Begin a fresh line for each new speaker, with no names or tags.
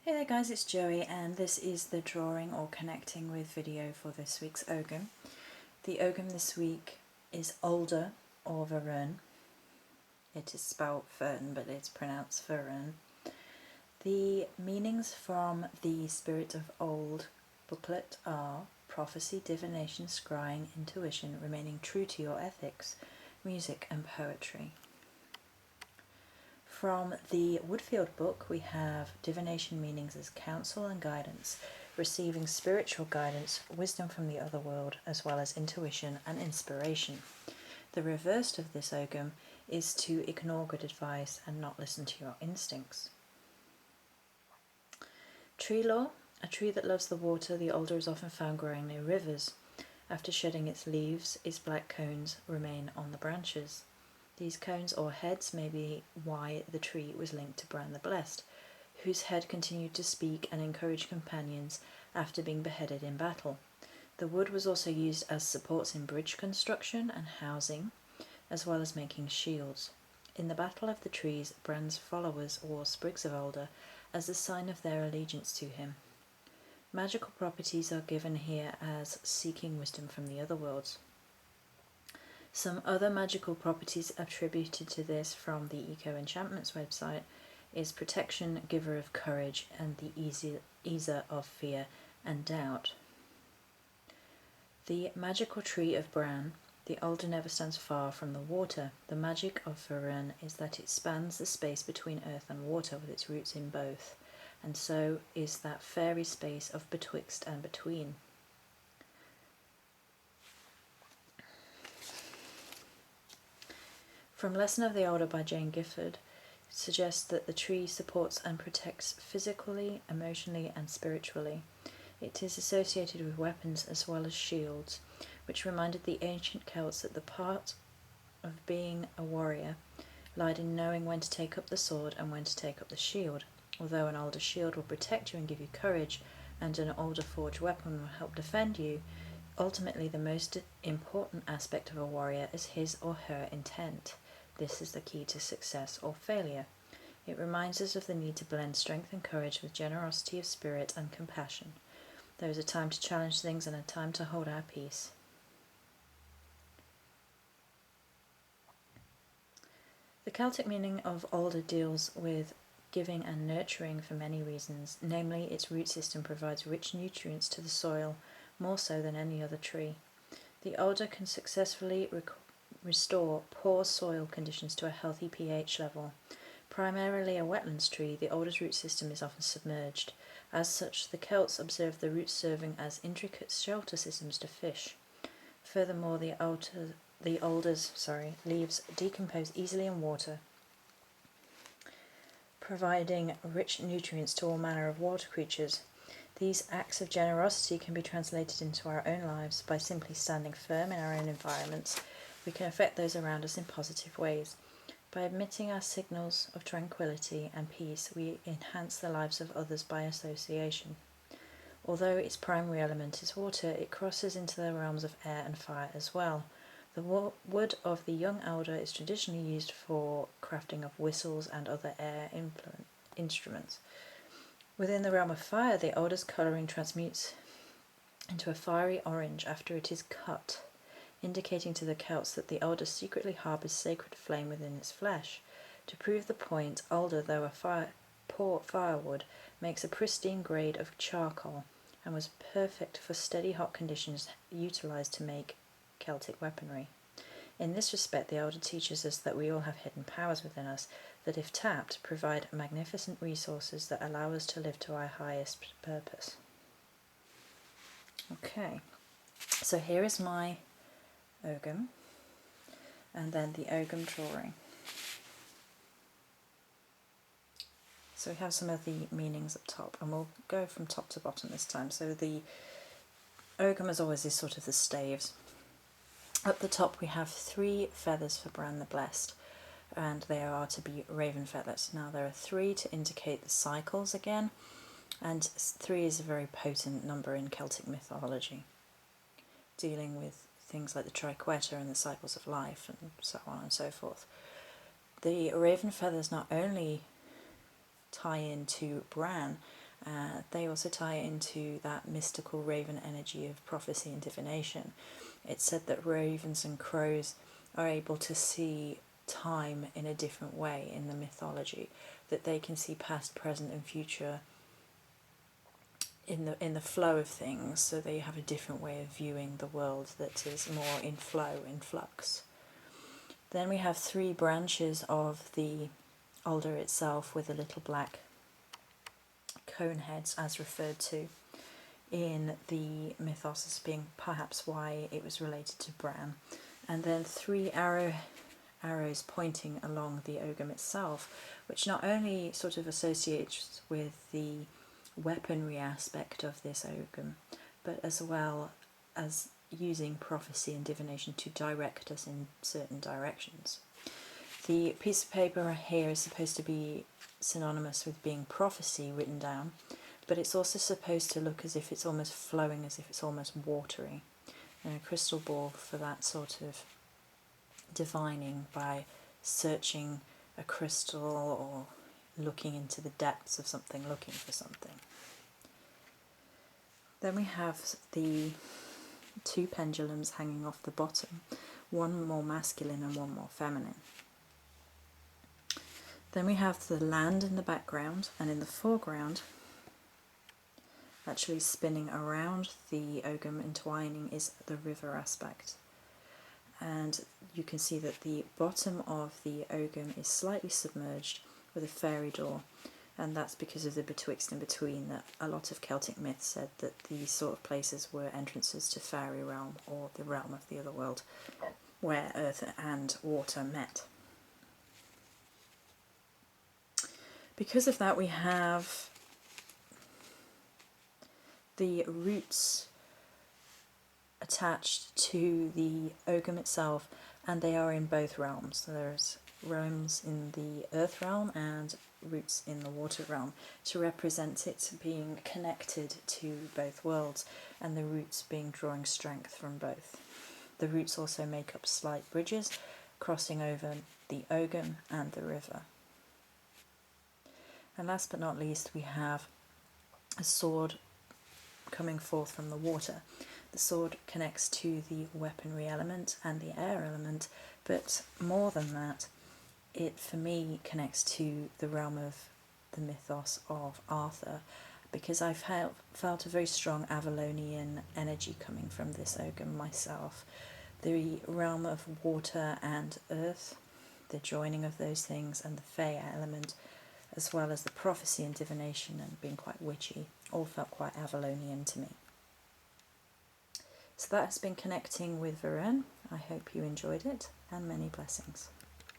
Hey there guys, it's Joey and this is the drawing or connecting with video for this week's Ogham. The Ogham this week is Alder or Fearn. It is spelled Fern but it's pronounced Fearn. The meanings from the Spirit of Old booklet are prophecy, divination, scrying, intuition, remaining true to your ethics, music and poetry. From the Woodfield book, we have divination meanings as counsel and guidance, receiving spiritual guidance, wisdom from the other world, as well as intuition and inspiration. The reverse of this Ogham is to ignore good advice and not listen to your instincts. Tree lore. A tree that loves the water, the alder is often found growing near rivers. After shedding its leaves, its black cones remain on the branches. These cones or heads may be why the tree was linked to Bran the Blessed, whose head continued to speak and encourage companions after being beheaded in battle. The wood was also used as supports in bridge construction and housing, as well as making shields. In the Battle of the Trees, Bran's followers wore sprigs of alder as a sign of their allegiance to him. Magical properties are given here as seeking wisdom from the other worlds. Some other magical properties attributed to this from the Eco Enchantments website is protection, giver of courage, and the easer of fear and doubt. The magical tree of Bran. The alder never stands far from the water. The magic of Fearn is that it spans the space between earth and water with its roots in both, and so is that fairy space of betwixt and between. From Lesson of the Alder by Jane Gifford, suggests that the tree supports and protects physically, emotionally, and spiritually. It is associated with weapons as well as shields, which reminded the ancient Celts that the part of being a warrior lied in knowing when to take up the sword and when to take up the shield. Although an alder shield will protect you and give you courage, and an alder forged weapon will help defend you, ultimately the most important aspect of a warrior is his or her intent. This is the key to success or failure. It reminds us of the need to blend strength and courage with generosity of spirit and compassion. There is a time to challenge things and a time to hold our peace. The Celtic meaning of alder deals with giving and nurturing for many reasons, namely its root system provides rich nutrients to the soil, more so than any other tree. The alder can successfully restore poor soil conditions to a healthy pH level. Primarily a wetlands tree, the alder's root system is often submerged. As such, the Celts observed the roots serving as intricate shelter systems to fish. Furthermore, the alder's leaves decompose easily in water, providing rich nutrients to all manner of water creatures. These acts of generosity can be translated into our own lives by simply standing firm in our own environments. We can affect those around us in positive ways. By emitting our signals of tranquility and peace, we enhance the lives of others by association. Although its primary element is water, it crosses into the realms of air and fire as well. The wood of the young alder is traditionally used for crafting of whistles and other air instruments. Within the realm of fire, the alder's colouring transmutes into a fiery orange after it is cut, indicating to the Celts that the alder secretly harbours sacred flame within its flesh. To prove the point, alder, though a poor firewood, makes a pristine grade of charcoal, and was perfect for steady hot conditions utilised to make Celtic weaponry. In this respect, the alder teaches us that we all have hidden powers within us that, if tapped, provide magnificent resources that allow us to live to our highest purpose. Okay, so here is my Ogham, and then the Ogham drawing. So we have some of the meanings up top, and we'll go from top to bottom this time. So the Ogham, as always, is sort of the staves. Up the top we have 3 feathers for Bran the Blessed, and they are to be raven feathers. Now there are 3 to indicate the cycles again, and 3 is a very potent number in Celtic mythology, dealing with things like the triquetra and the cycles of life and so on and so forth. The raven feathers not only tie into Bran They also tie into that mystical raven energy of prophecy and divination. It's said that ravens and crows are able to see time in a different way in the mythology, that they can see past, present and future in the flow of things, so they have a different way of viewing the world that is more in flow, in flux. Then we have 3 branches of the alder itself with the little black cone heads, as referred to in the mythos as being perhaps why it was related to Bran. And then 3 arrows pointing along the Ogham itself, which not only sort of associates with the weaponry aspect of this Ogham, but as well as using prophecy and divination to direct us in certain directions. The piece of paper here is supposed to be synonymous with being prophecy written down, but it's also supposed to look as if it's almost flowing, as if it's almost watery. And a crystal ball for that sort of divining by searching a crystal or looking into the depths of something, looking for something. Then we have the 2 pendulums hanging off the bottom, one more masculine and one more feminine. Then we have the land in the background, and in the foreground, actually spinning around the Ogham entwining, is the river aspect. And you can see that the bottom of the Ogham is slightly submerged with a fairy door, and that's because of the betwixt and between, that a lot of Celtic myths said that these sort of places were entrances to fairy realm, or the realm of the other world, where earth and water met. Because of that, we have the roots attached to the Ogham itself, and they are in both realms. So there's realms in the earth realm and roots in the water realm, to represent it being connected to both worlds, and the roots being drawing strength from both. The roots also make up slight bridges crossing over the Ogham and the river. And last but not least, we have a sword coming forth from the water. The sword connects to the weaponry element and the air element, but more than that, it for me connects to the realm of the mythos of Arthur, because I've felt a very strong Avalonian energy coming from this Ogham myself. The realm of water and earth, the joining of those things, and the Fey element, as well as the prophecy and divination and being quite witchy, all felt quite Avalonian to me. So that has been Connecting with Varen. I hope you enjoyed it, and many blessings.